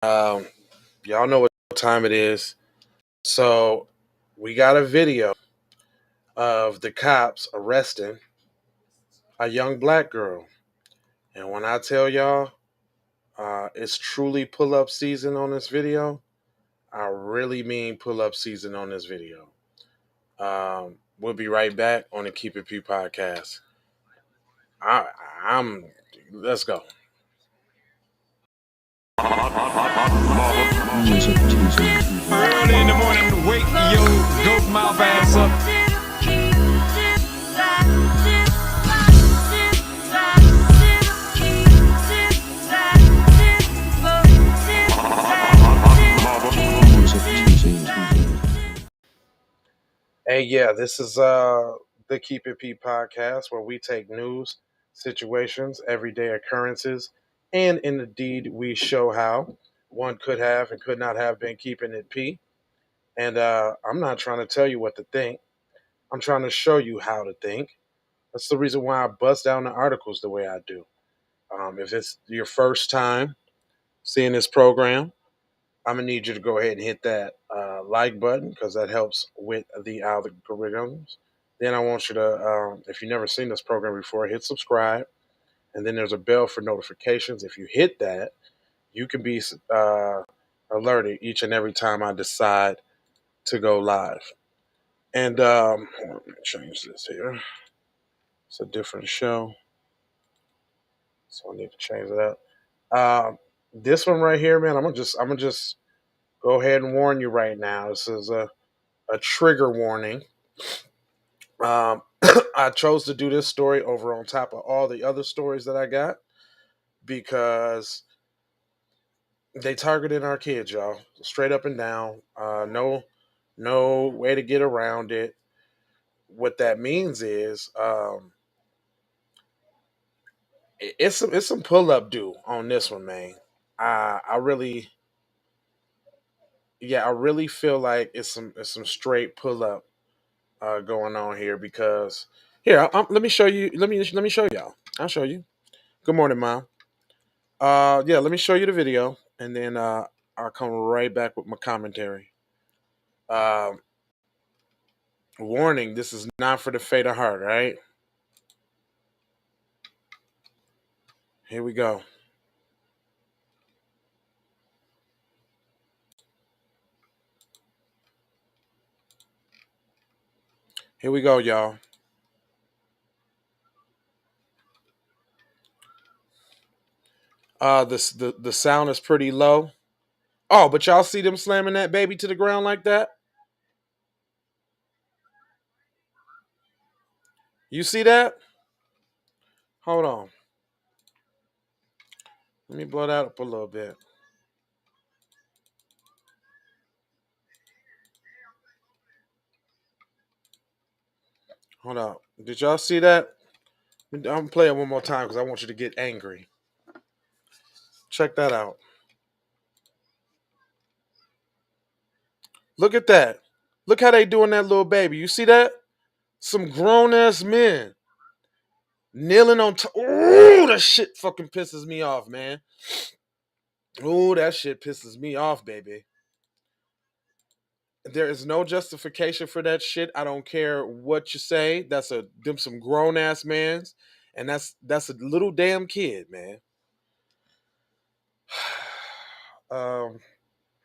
Um, y'all know what time it is. So we got a video of the cops arresting a young black girl. And when I tell y'all it's truly pull up season on this video, I really mean pull up season on this video. We'll be right back on the Keep It P podcast. I, I'm, let's go. Early in the morning, wake yo goat mouth ass up. Hey, yeah, this is the Keep It P podcast where we take news, situations, everyday occurrences, and in the deed we show how one could have and could not have been keeping it P. And I'm not trying to tell you what to think. I'm trying to show you how to think. That's the reason why I bust down the articles the way I do. If it's your first time seeing this program, I'm gonna need you to go ahead and hit that like button because that helps with the algorithms. Then I want you to, if you've never seen this program before, hit subscribe, and then there's a bell for notifications. If you hit that, you can be alerted each and every time I decide to go live. And let me change this here. It's a different show, so I need to change that. This one right here, man. I'm gonna just go ahead and warn you right now. This is a trigger warning. I chose to do this story over on top of all the other stories that I got because they targeted our kids, y'all, straight up and down. No way to get around it. What that means is, it's some pull up due on this one, man. I really, yeah, I really feel like it's some straight pull up going on here because here, let me show you. Let me show y'all. I'll show you. Good morning, mom. Yeah, let me show you the video, and then I'll come right back with my commentary. Um, Warning: this is not for the faint of heart. Right? Here we go. Here we go, y'all. The sound is pretty low. Oh, but y'all see them slamming that baby to the ground like that? You see that? Hold on. Let me blow that up a little bit. Hold on. Did y'all see that? I'm gonna play it one more time because I want you to get angry. Check that out. Look at that. Look how they doing that little baby. You see that? Some grown ass men kneeling on top. Ooh, that shit fucking pisses me off, man. Ooh, that shit pisses me off, baby. There is no justification for that shit. I don't care what you say. That's some grown ass mans, and that's a little damn kid, man. Let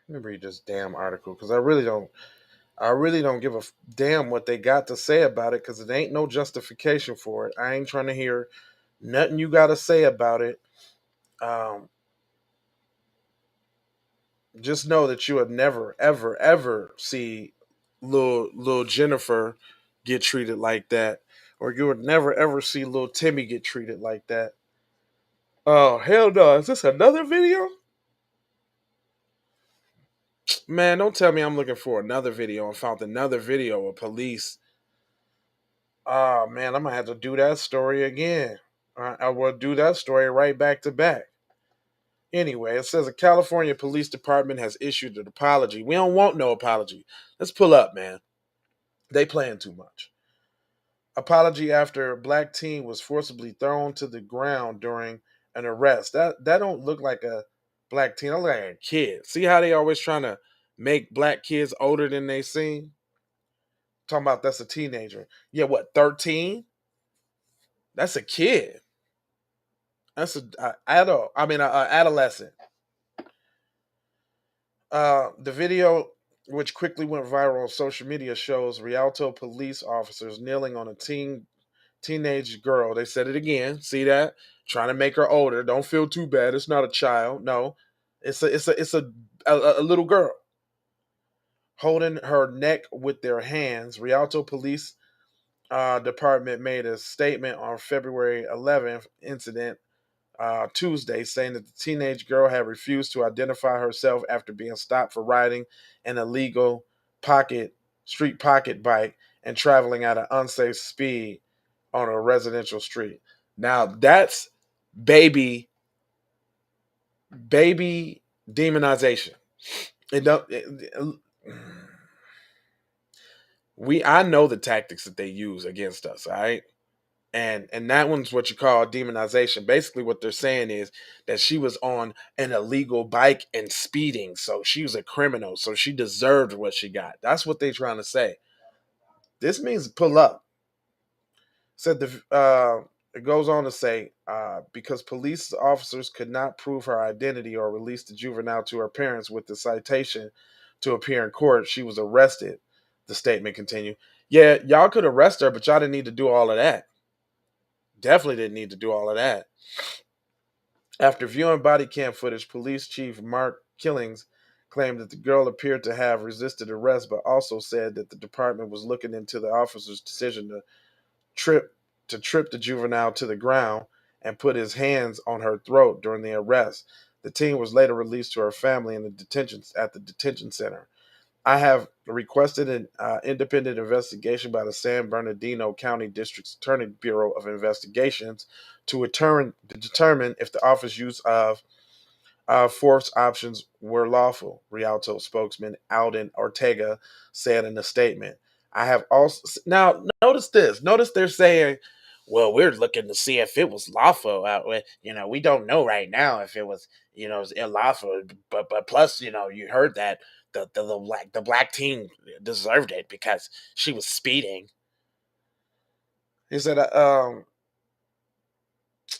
me read this damn article because I really don't give a damn what they got to say about it because it ain't no justification for it. I ain't trying to hear nothing you got to say about it. Um, just know that you would never, ever, ever see little Jennifer get treated like that, or you would never, ever see little Timmy get treated like that. Oh hell no! Is this another video? Man, don't tell me I'm looking for another video and found another video of police. Oh man, I'm gonna have to do that story again. I will do that story right back to back. Anyway, it says a California police department has issued an apology. We don't want no apology. Let's pull up, man. They playing too much. Apology after a black teen was forcibly thrown to the ground during an arrest. That don't look like a black teen. I'm like a kid. See how they always trying to make black kids older than they seem? Talking about that's a teenager. Yeah, what, 13? That's a kid. That's a adult. I mean, a adolescent. The video, which quickly went viral on social media, shows Rialto police officers kneeling on a teenage girl. They said it again. See that? Trying to make her older. Don't feel too bad. It's not a child. No, it's a little girl holding her neck with their hands. Rialto Police Department made a statement on February 11th incident Tuesday, saying that the teenage girl had refused to identify herself after being stopped for riding an illegal pocket street pocket bike and traveling at an unsafe speed on a residential street. Now that's baby baby demonization. It don't. I know the tactics that they use against us. All right. And that one's what you call demonization. Basically, what they're saying is that she was on an illegal bike and speeding, so she was a criminal, so she deserved what she got. That's what they're trying to say. This means pull up. Said it goes on to say because police officers could not prove her identity or release the juvenile to her parents with the citation to appear in court, she was arrested. The statement continued. Yeah, y'all could arrest her, but y'all didn't need to do all of that. Definitely didn't need to do all of that. After viewing body cam footage, police chief Mark Killings claimed that the girl appeared to have resisted arrest, but also said that the department was looking into the officer's decision trip trip the juvenile to the ground and put his hands on her throat during the arrest. The teen was later released to her family in the detention center. I have requested an independent investigation by the San Bernardino County District's Attorney Bureau of Investigations to determine if the officer's use of force options were lawful, Rialto spokesman Alden Ortega said in a statement. I have also now notice this. Notice they're saying, "Well, we're looking to see if it was lawful. We don't know right now if it was, unlawful. But plus, you heard that the black teen deserved it because she was speeding." He said,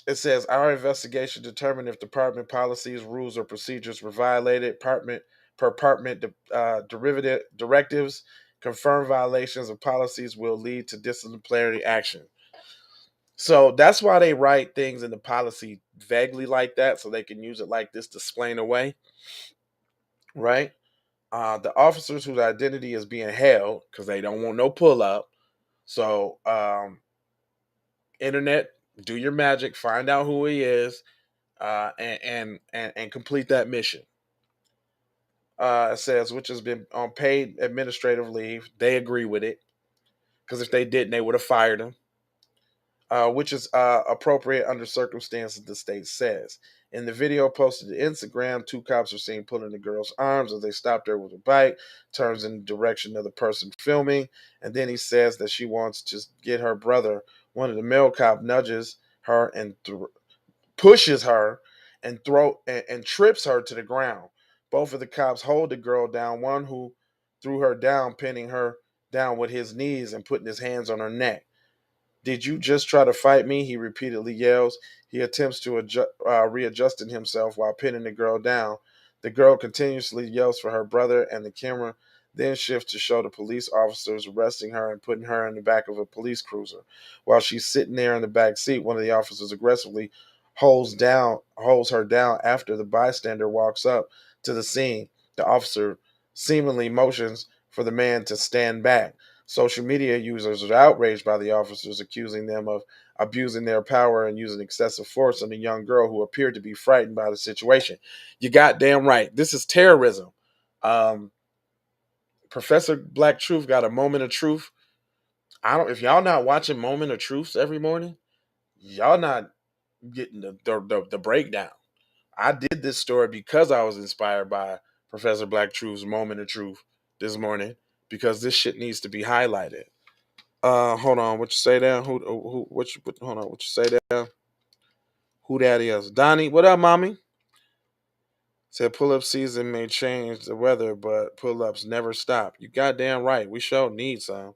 it says our investigation determined if department policies, rules, or procedures were violated. Derivative directives confirm violations of policies will lead to disciplinary action. So that's why they write things in the policy vaguely like that, so they can use it like this to explain away, right? The officers whose identity is being held because they don't want no pull up. So, internet, do your magic, find out who he is, and complete that mission. It says which has been on paid administrative leave. They agree with it because if they didn't, they would have fired him. Which is appropriate under circumstances, the state says. In the video posted to Instagram, two cops are seen pulling the girl's arms as they stopped her with a bike, turns in the direction of the person filming, and then he says that she wants to get her brother. One of the male cop nudges her and pushes her and trips her to the ground. Both of the cops hold the girl down, one who threw her down, pinning her down with his knees and putting his hands on her neck. Did you just try to fight me? He repeatedly yells. He attempts to readjusting himself while pinning the girl down. The girl continuously yells for her brother, and the camera then shifts to show the police officers arresting her and putting her in the back of a police cruiser. While she's sitting there in the back seat, one of the officers aggressively holds her down after the bystander walks up to the scene. The officer seemingly motions for the man to stand back. Social media users are outraged by the officers, accusing them of abusing their power and using excessive force on a young girl who appeared to be frightened by the situation. You goddamn right. This is terrorism. Um, Professor Black Truth got a moment of truth. If y'all not watching Moment of Truths every morning, y'all not getting the breakdown. I did this story because I was inspired by Professor Black Truth's Moment of Truth this morning because this shit needs to be highlighted. Hold on. What you say there? Hold on. What you say there? Who that is? Donnie. What up, mommy? Said pull-up season may change the weather, but pull-ups never stop. You goddamn right. We sure need some.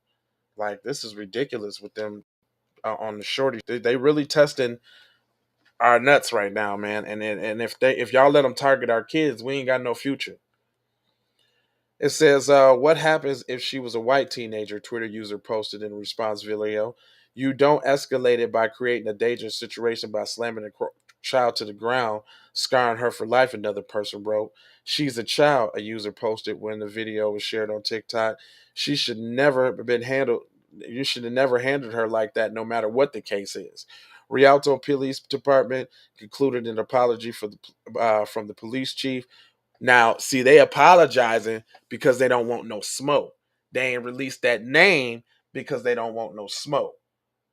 Like this is ridiculous with them on the shorty. They really testing our nuts right now, man. And if y'all let them target our kids, we ain't got no future. It says, what happens if she was a white teenager? Twitter user posted in response video. You don't escalate it by creating a dangerous situation by slamming a child to the ground, scarring her for life, another person wrote. She's a child, a user posted when the video was shared on TikTok. She should never have been handled. You should have never handled her like that, no matter what the case is. Rialto Police Department concluded an apology from the police chief. Now, see, they apologizing because they don't want no smoke. They ain't released that name because they don't want no smoke.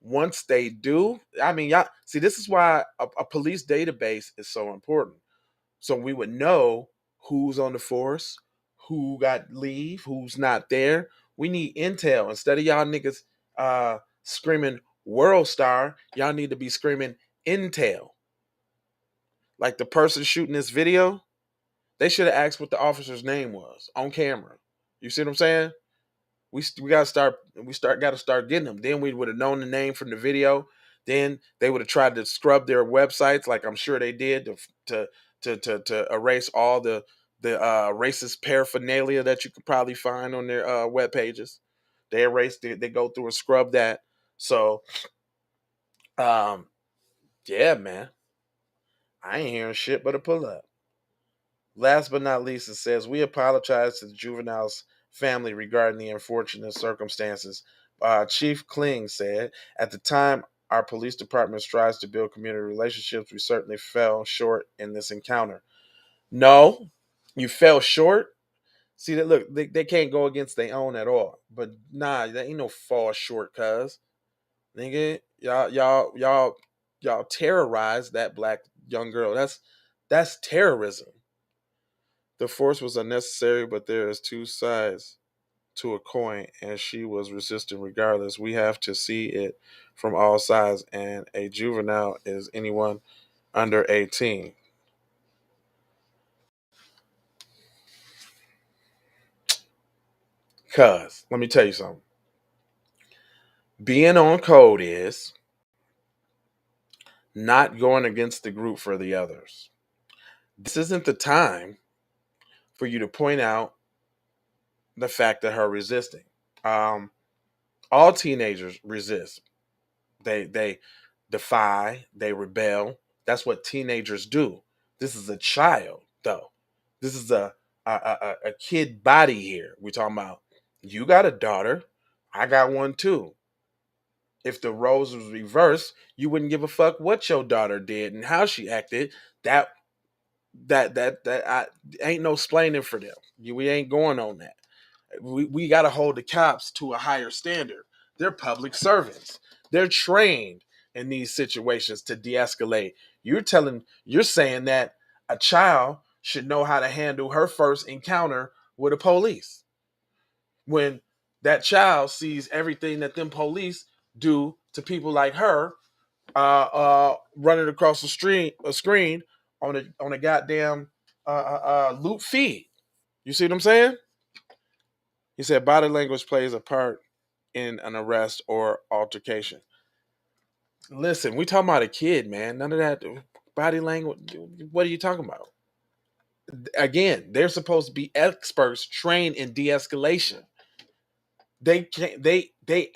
Once they do, I mean, y'all see, this is why a police database is so important. So we would know who's on the force, who got leave, who's not there. We need intel. Instead of y'all niggas screaming world star, y'all need to be screaming intel. Like the person shooting this video, they should have asked what the officer's name was on camera. You see what I'm saying? We got to start getting them. Then we would have known the name from the video. Then they would have tried to scrub their websites, like I'm sure they did, to erase all the racist paraphernalia that you could probably find on their web pages. They erased it. They go through and scrub that. So, um, yeah, man, I ain't hearing shit but a pull up. Last but not least, it says, we apologize to the juvenile's family regarding the unfortunate circumstances. Chief Kling said, at the time our police department strives to build community relationships, we certainly fell short in this encounter. No, you fell short? See, that look, they can't go against their own at all. But nah, there ain't no fall short, cuz. Nigga, y'all terrorized that black young girl. That's terrorism. The force was unnecessary, but there is two sides to a coin, and she was resistant regardless. We have to see it from all sides, and a juvenile is anyone under 18. Cuz, let me tell you something. Being on code is not going against the group for the others. This isn't the time for you to point out the fact that her resisting. Um, all teenagers resist. They defy, they rebel. That's what teenagers do. This is a child, though. This is a kid body here. We're talking about. You got a daughter. I got one too. If the roles was reversed, you wouldn't give a fuck what your daughter did and how she acted. That I ain't no splaining for them. We ain't going on that. We got to hold the cops to a higher standard. They're public servants. They're trained in these situations to de-escalate. You're saying that a child should know how to handle her first encounter with the police when that child sees everything that them police do to people like her, running across the screen on a goddamn loop feed. You see what I'm saying? He said body language plays a part in an arrest or altercation. Listen, we talking about a kid, man. None of that body language. What are you talking about? Again, they're supposed to be experts trained in de-escalation. They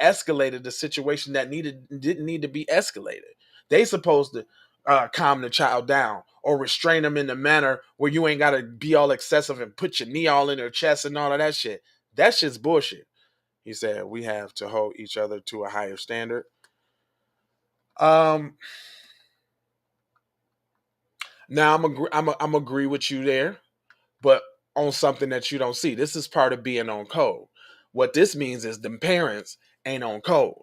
escalated the situation that didn't need to be escalated. They supposed to calm the child down or restrain them in the manner where you ain't gotta be all excessive and put your knee all in their chest and all of that shit. That shit's bullshit. He said we have to hold each other to a higher standard. Um, Now I'm agree with you there, but on something that you don't see. This is part of being on code. What this means is the parents ain't on code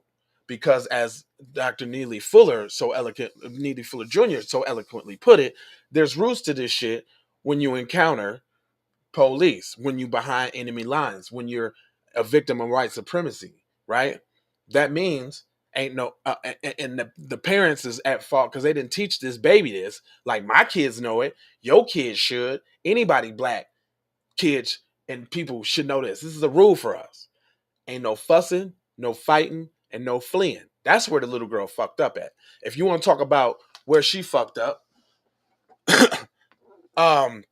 because, as Dr. Neely Fuller Jr. so eloquently put it, there's roots to this shit when you encounter police, when you behind enemy lines, when you're a victim of white supremacy, right? That means ain't no and the parents is at fault because they didn't teach this baby this. Like my kids know it, your kids should. Anybody black kids and people should know this. This is a rule for us. Ain't no fussing, no fighting, and no fleeing. That's where the little girl fucked up at. If you want to talk about where she fucked up, um,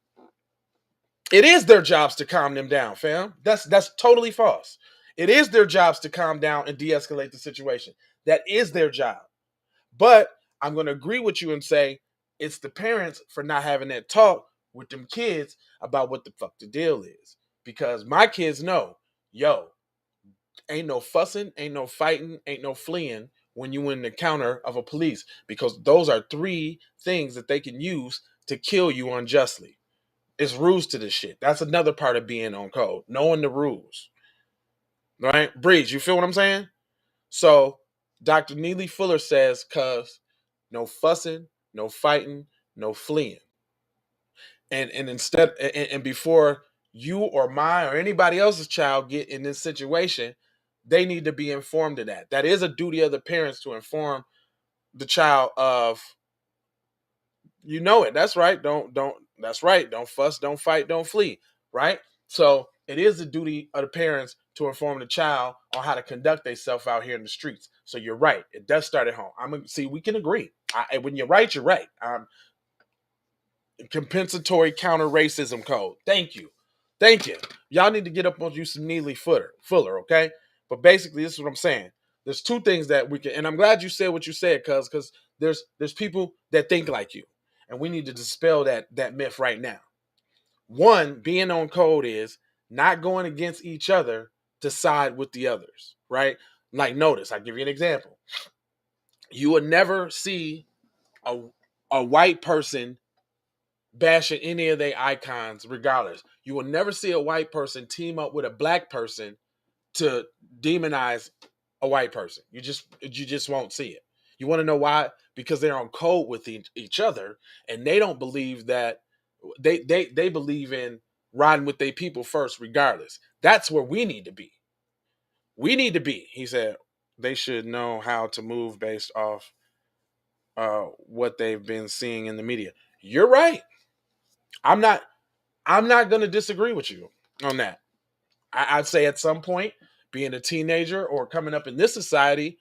it is their jobs to calm them down, fam. That's totally false. It is their jobs to calm down and de-escalate the situation. That is their job. But I'm going to agree with you and say it's the parents for not having that talk with them kids about what the fuck the deal is. Because my kids know, yo, ain't no fussing, ain't no fighting, ain't no fleeing when you in the counter of a police. Because those are 3 things that they can use to kill you unjustly. It's rules to this shit. That's another part of being on code. Knowing the rules. Right? Breeze, you feel what I'm saying? So Dr. Neely Fuller says, cuz no fussing, no fighting, no fleeing. And instead and before you or mine or anybody else's child get in this situation, they need to be informed of that. That is a duty of the parents to inform the child of, you know it. That's right. Don't that's right. Don't fuss, don't fight, don't flee. Right? So it is the duty of the parents to inform the child on how to conduct themselves out here in the streets. So you're right. It does start at home. See, we can agree. When you're right, you're right. Compensatory counter racism code. Thank you. Thank you. Y'all need to get up on you some Neely Fuller, okay? But basically, this is what I'm saying. There's 2 things that we can, and I'm glad you said what you said, because there's people that think like you, and we need to dispel that myth right now. One, being on code is not going against each other to side with the others, right? Like, notice, I'll give you an example. You would never see a white person bashing any of their icons, regardless. You will never see a white person team up with a black person to demonize a white person. You just won't see it. You want to know why? Because they're on code with each other, and they don't believe that they believe in riding with their people first, regardless. That's where we need to be. We need to be. He said they should know how to move based off what they've been seeing in the media. You're right. I'm not going to disagree with you on that. I'd say at some point, being a teenager or coming up in this society,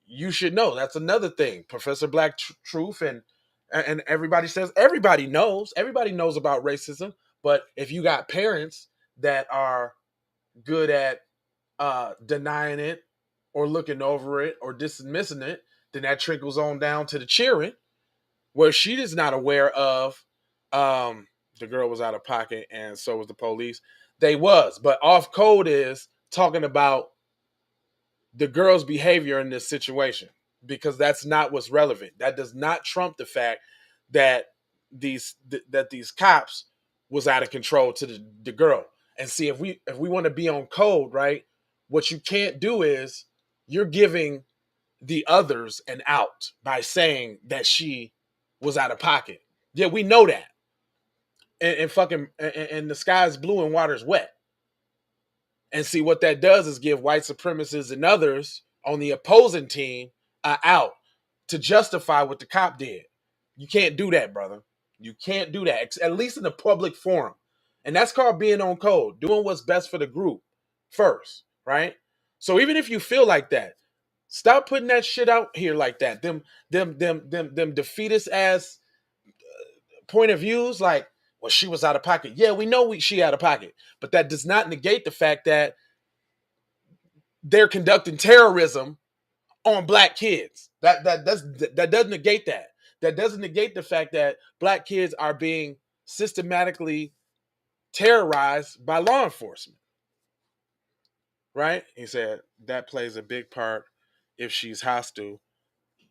you should know. That's another thing. Professor Black Truth and everybody says everybody knows about racism. But if you got parents that are good at denying it or looking over it or dismissing it, then that trickles on down to the cheering, where she is not aware of the girl was out of pocket and so was the police. They was, but off code is talking about the girl's behavior in this situation, because that's not what's relevant. That does not trump the fact that these cops was out of control to the girl. And see, if we want to be on code, right, what you can't do is you're giving the others an out by saying that she was out of pocket. Yeah, we know that. And the sky's blue and water's wet. And see, what that does is give white supremacists and others on the opposing team out to justify what the cop did. You can't do that, brother. You can't do that, at least in a public forum. And that's called being on code, doing what's best for the group first, right? So even if you feel like that, stop putting that shit out here like that. Them defeatist ass point of views, like, well, she was out of pocket. Yeah, we know she out of pocket, but that does not negate the fact that they're conducting terrorism on black kids. That doesn't negate that. That doesn't negate the fact that black kids are being systematically terrorized by law enforcement. Right? He said that plays a big part. If she's hostile,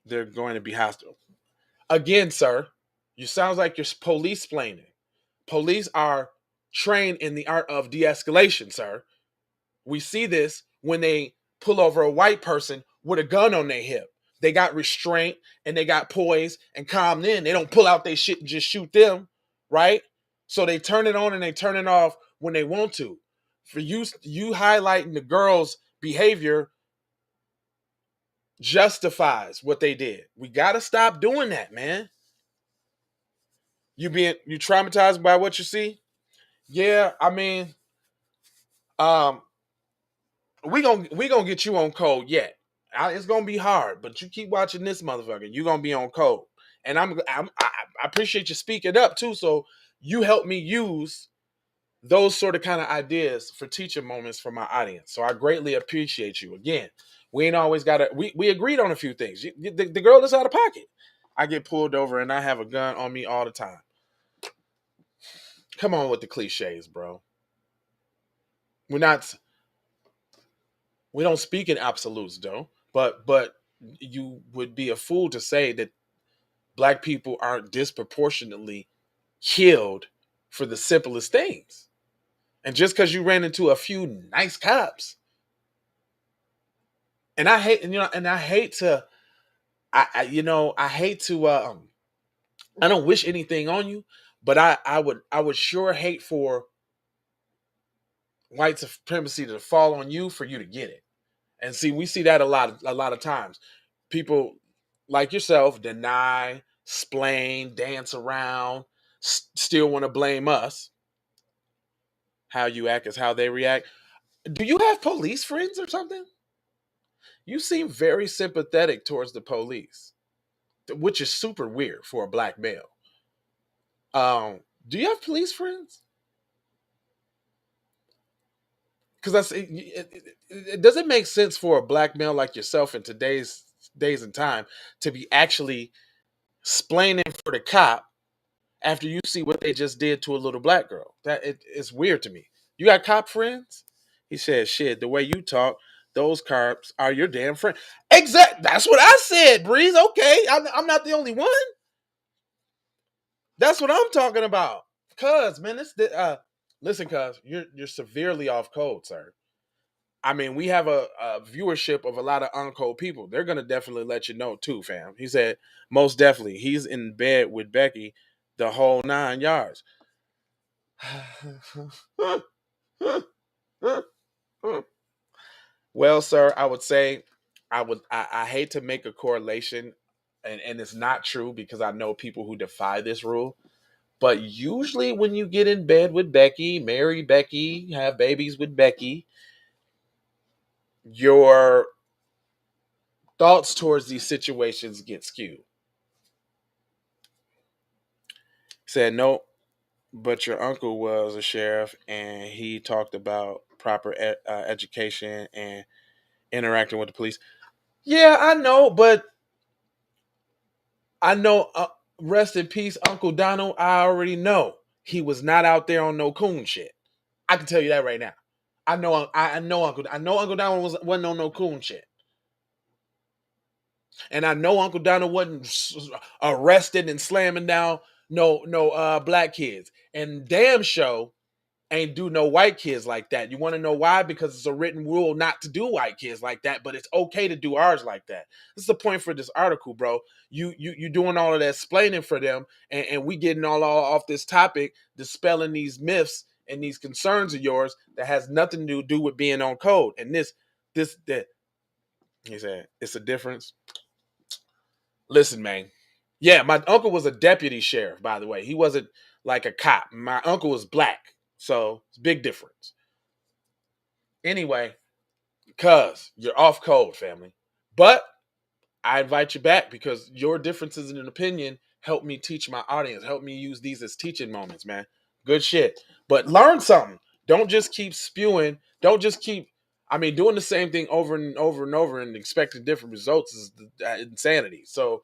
they're going to be hostile. Again, sir, you sound like you're police splaining. Police are trained in the art of de-escalation, sir. We see this when they pull over a white person with a gun on their hip. They got restraint and they got poise and calmed in. They don't pull out their shit and just shoot them, right? So they turn it on and they turn it off when they want to. For you highlighting the girl's behavior justifies what they did. We gotta stop doing that, man. You traumatized by what you see? Yeah, I mean, um, we gonna get you on code yet. It's gonna be hard, but you keep watching this motherfucker. You gonna be on code, and I appreciate you speaking up too. So you help me use those sort of kind of ideas for teaching moments for my audience. So I greatly appreciate you. Again, we ain't always got to. We agreed on a few things. The girl is out of pocket. I get pulled over and I have a gun on me all the time. Come on with the cliches, bro. We're not. We don't speak in absolutes, though. But you would be a fool to say that black people aren't disproportionately killed for the simplest things. And just because you ran into a few nice cops, and I hate, and I hate to, I hate to, I don't wish anything on you, but I would sure hate for white supremacy to fall on you for you to get it. And see, we see that a lot of times. People like yourself deny, splain, dance around, still want to blame us. How you act is how they react. Do you have police friends or something? You seem very sympathetic towards the police, which is super weird for a black male. Do you have police friends? Because it doesn't make sense for a black male like yourself in today's days and time to be actually splaining for the cop after you see what they just did to a little black girl. It's weird to me. You got cop friends? He said, "Shit, the way you talk, those cops are your damn friend." Exact. That's what I said, Breeze. Okay, I'm not the only one. That's what I'm talking about. Cuz, man, listen, cuz, you're severely off code, sir. I mean, we have a viewership of a lot of uncode people. They're gonna definitely let you know too, fam. He said, most definitely, he's in bed with Becky the whole 9 yards. Well, sir, I would say I hate to make a correlation, and it's not true because I know people who defy this rule. But usually when you get in bed with Becky, marry Becky, have babies with Becky, your thoughts towards these situations get skewed. Said no, but your uncle was a sheriff and he talked about proper education and interacting with the police. Yeah, I know, but I know. Rest in peace, Uncle Donald. I already know he was not out there on no coon shit. I can tell you that right now. I know. I know Uncle. I know Uncle Donald wasn't on no coon shit. And I know Uncle Donald wasn't arrested and slamming down no black kids. And damn show ain't do no white kids like that. You want to know why? Because it's a written rule not to do white kids like that, but it's okay to do ours like that. This is the point for this article, bro. You doing all of that explaining for them, and we getting all off this topic, dispelling these myths and these concerns of yours that has nothing to do with being on code. And this that he said it's a difference. Listen, man. Yeah, my uncle was a deputy sheriff, by the way. He wasn't like a cop. My uncle was black. So it's a big difference. Anyway, cuz you're off code, family. But I invite you back because your differences in an opinion help me teach my audience, help me use these as teaching moments, man. Good shit. But learn something. Don't just keep spewing. Don't just keep, doing the same thing over and over and over and expecting different results is insanity. So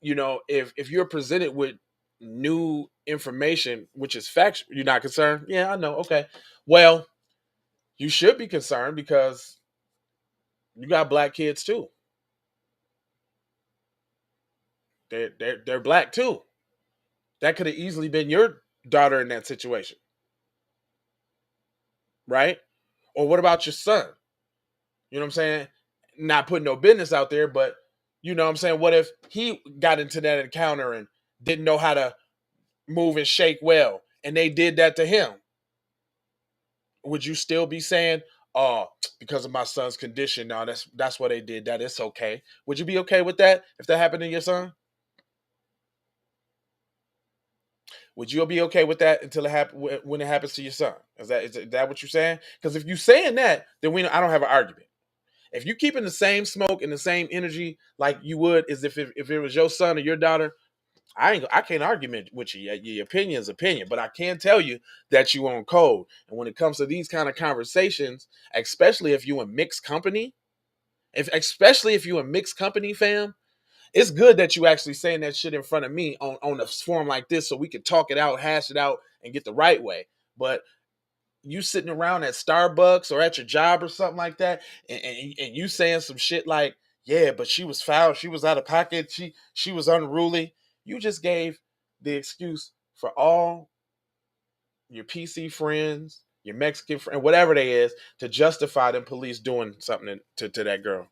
if you're presented with new information, which is factual, you're not concerned. Yeah, I know. Okay, well, you should be concerned because you got black kids too. They're black too. That could have easily been your daughter in that situation, right? Or what about your son? You know what I'm saying? Not putting no business out there, but you know what I'm saying? What if he got into that encounter and didn't know how to move and shake well, and they did that to him? Would you still be saying, oh, because of my son's condition, now that's why they did that. It's okay. Would you be okay with that if that happened to your son? Would you be okay with that until it happen when it happens to your son? Is that what you're saying? Because if you're saying that, then I don't have an argument. If you keeping the same smoke and the same energy like you would as if it was your son or your daughter, I can't argue with you. Your opinion is opinion, but I can tell you that you on code. And when it comes to these kind of conversations, especially if you in mixed company, especially if you in mixed company, fam, it's good that you actually saying that shit in front of me on a forum like this, so we can talk it out, hash it out, and get the right way. But you sitting around at Starbucks or at your job or something like that, and you saying some shit like, yeah, but she was foul, she was out of pocket, she was unruly. You just gave the excuse for all your PC friends, your Mexican friend, whatever they is, to justify them police doing something to that girl.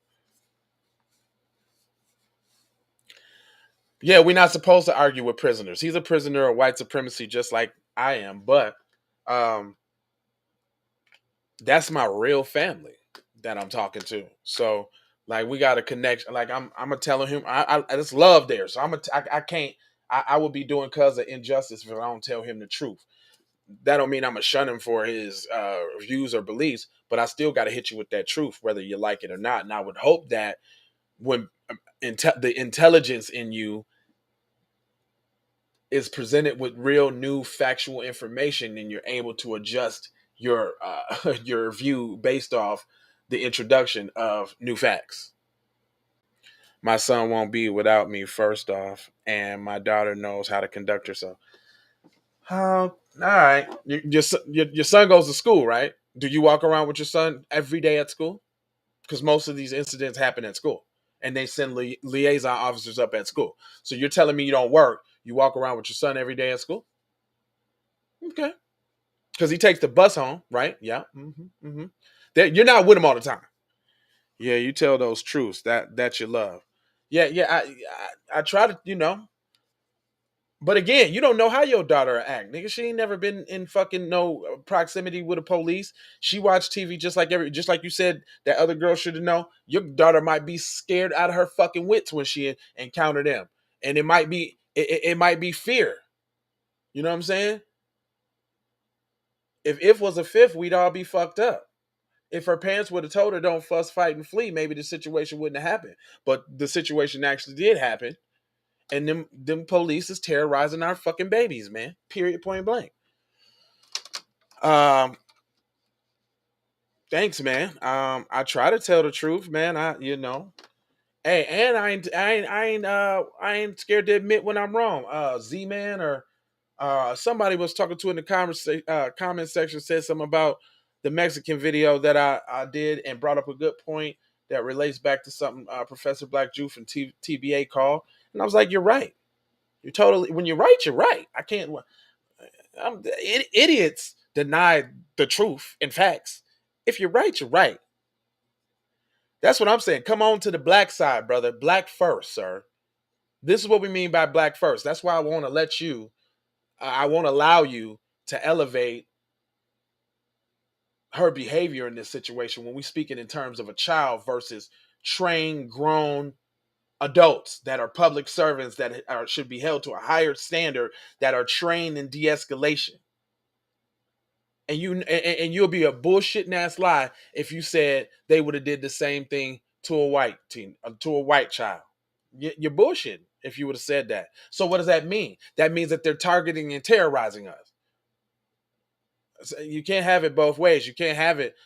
Yeah, we're not supposed to argue with prisoners. He's a prisoner of white supremacy, just like I am. But um, that's my real family that I'm talking to. So like we got a connection. Like I'm gonna tell him I just love there. So I can't I would be doing cause of injustice if I don't tell him the truth. That don't mean I'm gonna shun him for his views or beliefs, but I still got to hit you with that truth, whether you like it or not. And I would hope that when the intelligence in you is presented with real new factual information and you're able to adjust your your view based off the introduction of new facts. My son won't be without me, first off, and my daughter knows how to conduct herself. All right. Your son goes to school, right? Do you walk around with your son every day at school? Because most of these incidents happen at school, and they send liaison officers up at school. So you're telling me you don't work? You walk around with your son every day at school? Okay. Because he takes the bus home, right? Yeah. Mm-hmm. You're not with him all the time. Yeah, you tell those truths that you love. Yeah, yeah. I try to, but again, you don't know how your daughter act, nigga. She ain't never been in fucking no proximity with the police. She watched TV just like you said that other girl should have known. Your daughter might be scared out of her fucking wits when she encounter them, and it might be fear. You know what I'm saying? If was a fifth, we'd all be fucked up. If her parents would have told her don't fuss, fight, and flee, maybe the situation wouldn't have happened. But the situation actually did happen, and them police is terrorizing our fucking babies, man. Period. Point blank. Um, thanks, man. I try to tell the truth, man. Hey, and I ain't scared to admit when I'm wrong. Z Man or somebody was talking to in the comment section said something about the Mexican video that I did and brought up a good point that relates back to something Professor Black Jew from TBA called, and I was like, you're right. When you're right, you're right. I can't. Idiots deny the truth and facts. If you're right, you're right. That's what I'm saying. Come on to the black side, brother. Black first, sir. This is what we mean by black first. That's why I want to I won't allow you to elevate her behavior in this situation when we speak it in terms of a child versus trained, grown adults that are public servants that should be held to a higher standard, that are trained in de-escalation. And you'll be a bullshitting ass lie if you said they would have did the same thing to a white teen, to a white child. You're bullshitting if you would have said that. So what does that mean? That means that they're targeting and terrorizing us. So you can't have it both ways. You can't have it.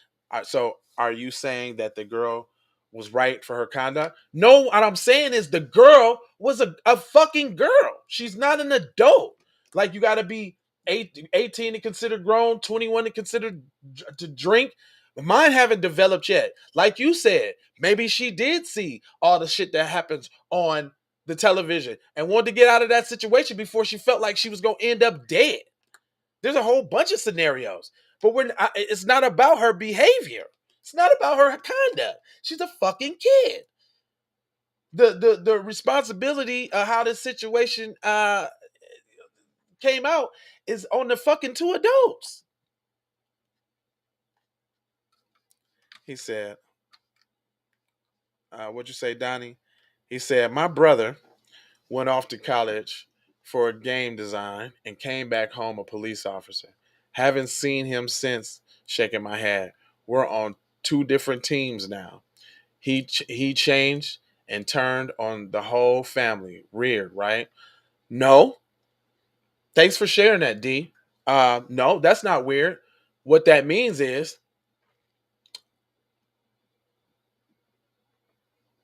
So are you saying that the girl was right for her conduct? No, what I'm saying is the girl was a fucking girl. She's not an adult. Like you got to be 18 to consider grown, 21 to consider to drink. Mine haven't developed yet. Like you said, maybe she did see all the shit that happens on the television and wanted to get out of that situation before she felt like she was going to end up dead. There's a whole bunch of scenarios, but it's not about her behavior. It's not about her conduct. She's a fucking kid. The responsibility of how this situation came out is on the fucking two adults. He said, what'd you say, Donnie? He said, my brother went off to college for game design and came back home a police officer. Haven't seen him since, shaking my head. We're on two different teams now. He changed and turned on the whole family. Weird, right? No. Thanks for sharing that, D. No, that's not weird. What that means is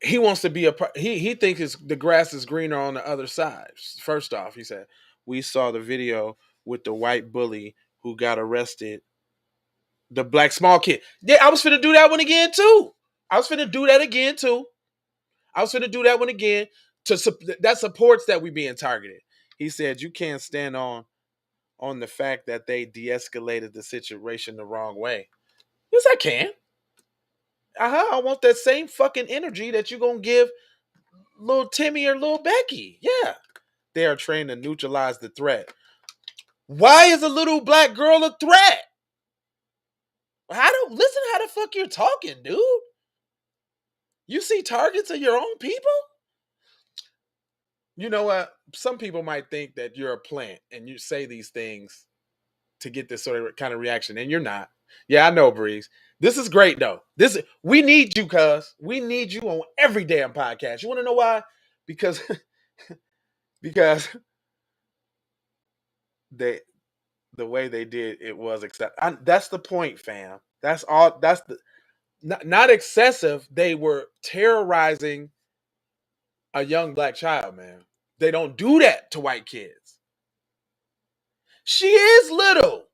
he wants to be he thinks the grass is greener on the other side. First off, he said, we saw the video with the white bully who got arrested, the black small kid. Yeah, I was finna do that one again too. I was finna do that again too. I was finna do that one again that supports that we being targeted. He said you can't stand on the fact that they de-escalated the situation the wrong way. Yes, I can. I want that same fucking energy that you gonna give little Timmy or little Becky. Yeah. They are trained to neutralize the threat. Why is a little black girl a threat? Listen how the fuck you're talking, dude. You see targets of your own people? You know what? Some people might think that you're a plant and you say these things to get this sort of kind of reaction, and you're not. Yeah, I know, Breeze. This is great though. We need you, cuz. We need you on every damn podcast. You want to know why? Because because they the way they did it was that's the point, fam. That's all. That's the not excessive. They were terrorizing a young black child, man. They don't do that to white kids. She is little.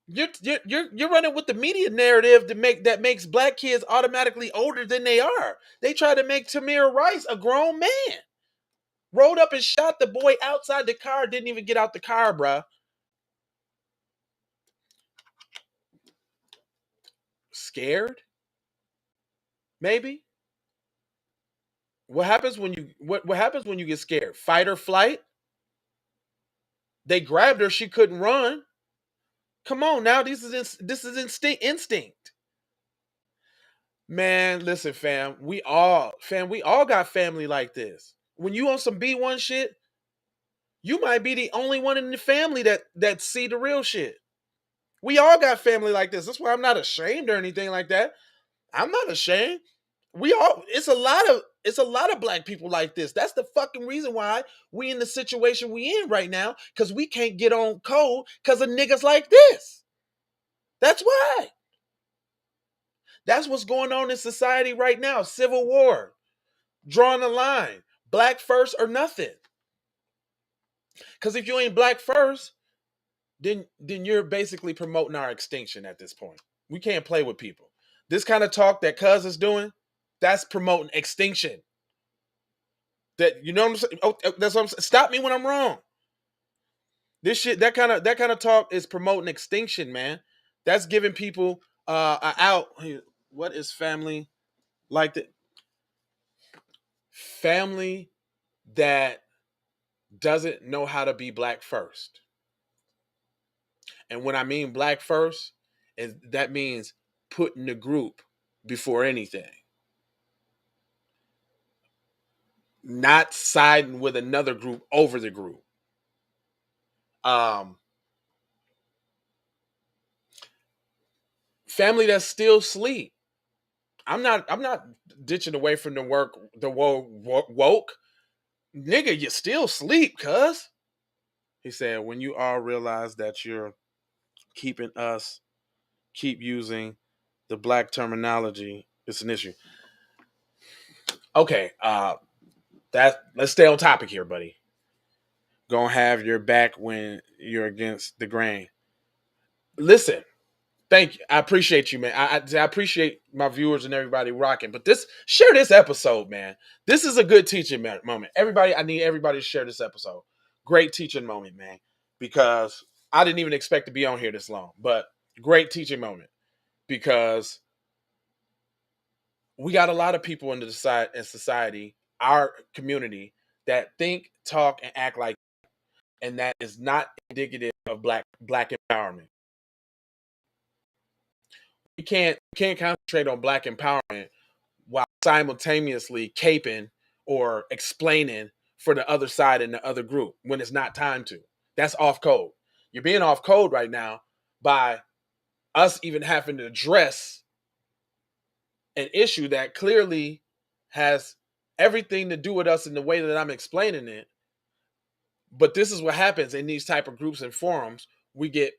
You're running with the media narrative that makes black kids automatically older than they are. They try to make Tamir Rice a grown man. Rolled up and shot the boy outside the car. Didn't even get out the car, bruh. Scared? Maybe. What happens when what happens when you get scared? Fight or flight? They grabbed her. She couldn't run. Come on now. This is instinct. Man, listen, fam. We all got family like this. When you on some B1 shit, you might be the only one in the family that see the real shit. We all got family like this. That's why I'm not ashamed or anything like that. I'm not ashamed. It's a lot of black people like this. That's the fucking reason why we in the situation we in right now, because we can't get on code because of niggas like this. That's why. That's what's going on in society right now. Civil war. Drawing a line. Black first or nothing. Because if you ain't black first, then you're basically promoting our extinction at this point. We can't play with people. This kind of talk that Cuz is doing, that's promoting extinction. That, you know what I'm saying? Oh, that's what I'm saying. Stop me when I'm wrong. This shit, that kind of talk is promoting extinction, man. That's giving people out. What is family like? The family that doesn't know how to be black first. And when I mean black first, that means putting the group before anything. Not siding with another group over the group. Family that still sleep. I'm not ditching away from the woke. Nigga, you still sleep, cuz. He said, when you all realize that you're keep using the black terminology, it's an issue. Okay, let's stay on topic here, buddy. Gonna have your back when you're against the grain. Listen, thank you. I appreciate you, man. I appreciate my viewers and everybody rocking. But share this episode, man. This is a good teaching moment. Everybody, I need everybody to share this episode. Great teaching moment, man. Because I didn't even expect to be on here this long. But great teaching moment. Because we got a lot of people in society, our community, that think, talk, and act like, and that is not indicative of black empowerment. We we can't concentrate on black empowerment while simultaneously caping or explaining for the other side and the other group when it's not time to. That's off code. You're being off code right now by us even having to address an issue that clearly has everything to do with us in the way that I'm explaining it. But this is what happens in these type of groups and forums. We get,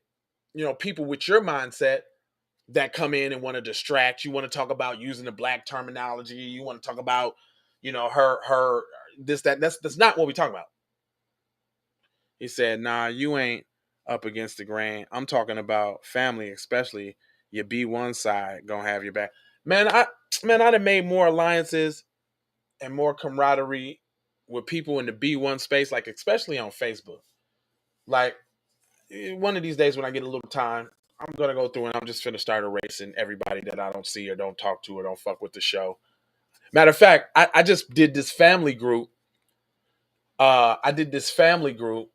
people with your mindset that come in and want to distract. You want to talk about using the black terminology. You want to talk about, her this, that. That's not what we talk about. He said, nah, you ain't up against the grain. I'm talking about family, especially your B1 side gonna have your back. Man, I'd have made more alliances and more camaraderie with people in the B1 space, like especially on Facebook. Like one of these days when I get a little time, I'm gonna go through and I'm just gonna start erasing everybody that I don't see or don't talk to or don't fuck with the show. Matter of fact, I just did this family group. I did this family group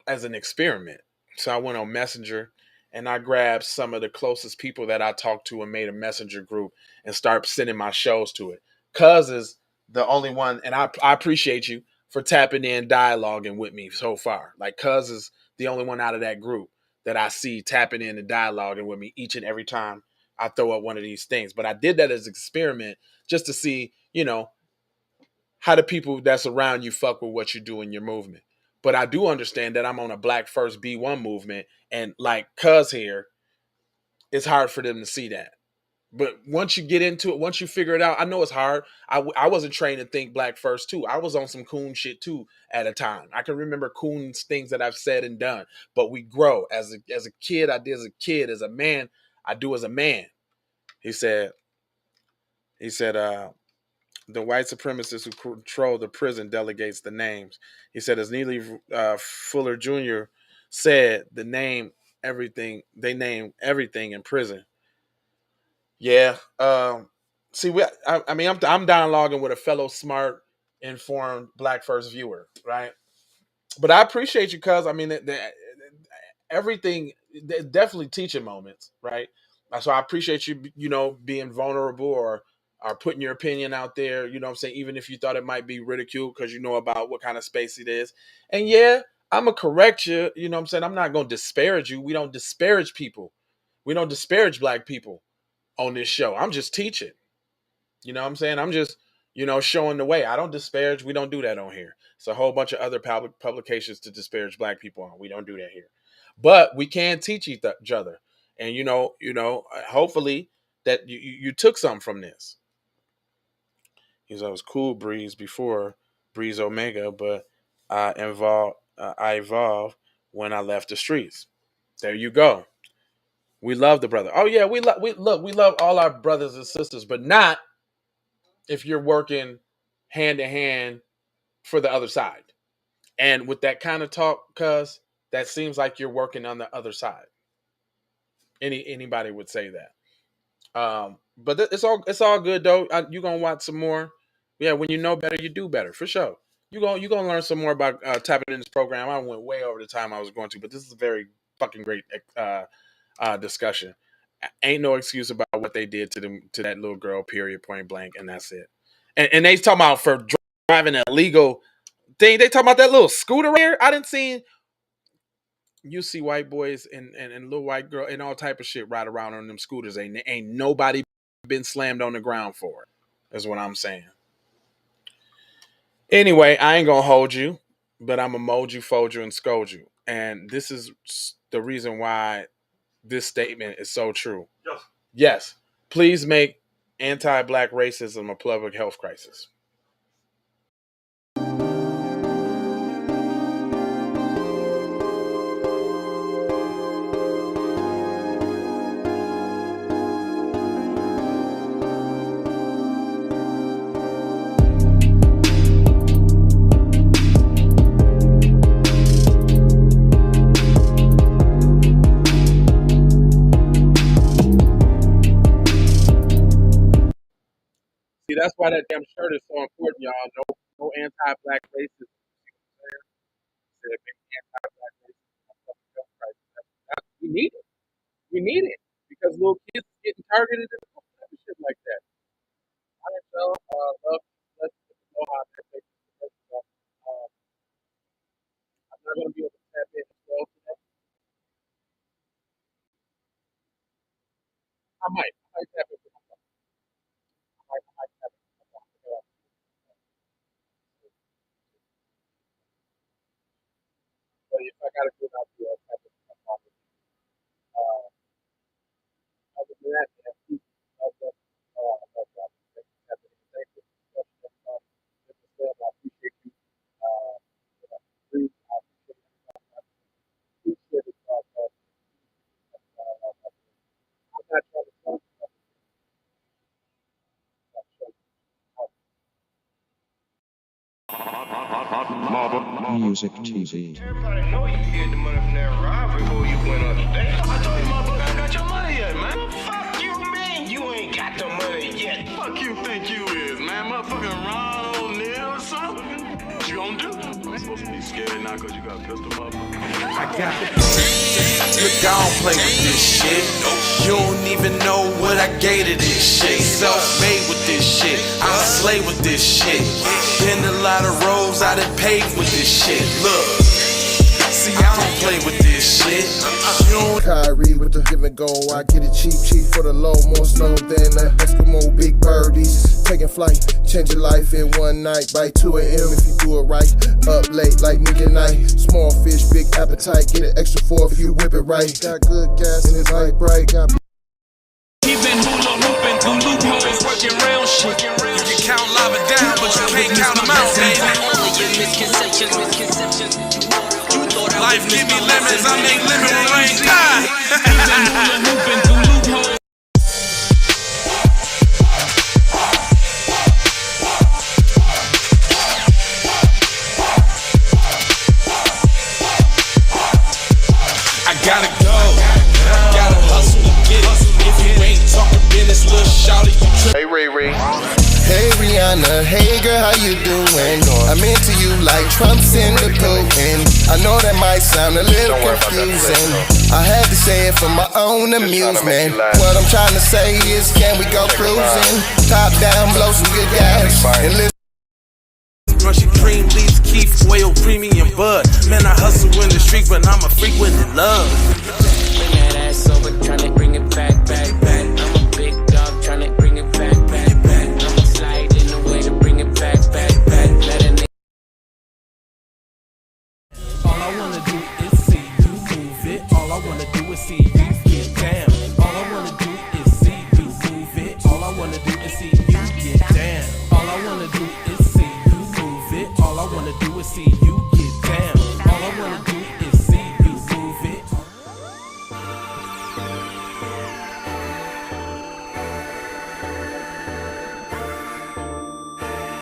as an experiment. So I went on Messenger and I grabbed some of the closest people that I talked to and made a Messenger group and start sending my shows to it. Cuz is the only one, and I appreciate you for tapping in, dialoguing with me so far. Like Cuz is the only one out of that group that I see tapping in and dialoguing with me each and every time I throw up one of these things. But I did that as an experiment just to see, how the people that's around you fuck with what you do in your movement. But I do understand that I'm on a Black First B1 movement, and like Cuz here, it's hard for them to see that. But once you get into it, once you figure it out, I know it's hard. I wasn't trained to think Black First too. I was on some coon shit too at a time. I can remember coon's things that I've said and done. But we grow. As a kid, I did as a kid. As a man, I do as a man. He said, he said, the white supremacists who control the prison delegates the names. He said, as Neely Fuller Jr. said, they name everything in prison. Yeah. See, I mean, I'm dialoguing with a fellow smart, informed Black First viewer, right? But I appreciate you, cuz I mean, everything, definitely teaching moments, right? So I appreciate you, being vulnerable or putting your opinion out there. You know what I'm saying? Even if you thought it might be ridiculed because you know about what kind of space it is. And yeah, I'm gonna correct you. You know what I'm saying? I'm not gonna disparage you. We don't disparage people. We don't disparage Black people on this show. I'm just teaching. You know what I'm saying? I'm just, showing the way. I don't disparage. We don't do that on here. It's a whole bunch of other publications to disparage Black people on. We don't do that here. But we can teach each other. And hopefully that you took something from this. Because I was cool Breeze before Breeze Omega, but I evolved when I left the streets. There you go. We love the brother. Oh yeah, we love all our brothers and sisters, but not if you're working hand in hand for the other side. And with that kind of talk, cuz that seems like you're working on the other side. Anybody would say that. But it's all good though. You gonna watch some more. Yeah, when you know better, you do better for sure. You gonna learn some more about tapping in this program. I went way over the time I was going to, but this is a very fucking great discussion. Ain't no excuse about what they did to that little girl. Period. Point blank, and that's it. And they talking about for driving an illegal thing. They talking about that little scooter right here. I didn't see. You see white boys and little white girl and all type of shit ride around on them scooters. Ain't nobody been slammed on the ground for it. Is what I'm saying. Anyway, I ain't gonna hold you, but I'm gonna mold you, fold you, and scold you. And this is the reason why this statement is so true. Yes. Yes. Please make anti-black racism a public health crisis. See, that's why that damn shirt is so important, y'all. No anti-black racism. We need it. We need it because little kids getting targeted and shit like that. I don't know. Love, let people know how they're taking it. I'm not going to be able to tap in as well today. I might tap in for myself. I might tap in for myself. But if I got to do it, I'll do it. I'll tap in for myself. Uh, Other than that, man, please, love, love, love. Thank you, tap in. Thank you for the discussion. I appreciate you. Please, I appreciate you. Please share this podcast. I'm not trying to talk about Music TV. Everybody know you get the money from that robbery before you went on the day. I told you motherfucker I got your money yet, man. Fuck you, man. You ain't got the money yet. Fuck you think you is, man? Motherfucking Ron O'Neal or something? What you gonna do? I'm supposed to be scared now because you got a pistol, motherfucker. I got it. Look, I don't play with this shit. You don't even know what I gave to this shit. Self-made with this shit. I slay with this shit. Been a lot of roads I done paved with this shit. Look, see, I don't play with this shit. Kyrie with the give and go. I get it cheap for the low. More snow than the Eskimo big birdies. Taking flight, change your life in one night. By 2 a.m. if you do it right. Up late like midnight. Small fish, big appetite. Get an extra 4 if you whip it right. Got good gas and it's light bright. Got Even hula hooping through loopholes, working round shit. You can count lava down, but you can't count them out, baby. Life give me lemons, I make lemon rain die. Even hula hooping through loopholes. I gotta go, gotta hustle to get it. If you ain't talking business, little shawty, you Hey, Ray Ray. Hey Rihanna, hey girl, how you doing? I'm into you like Trump's in the Putin. I know that might sound a little confusing. I had to say it for my own amusement. What I'm trying to say is, can we go cruising? Top down, blow some good gas, and live. Crunchy cream, leaves, keef, oil, premium bud. Man, I hustle in the street, but I'm a freak with the love.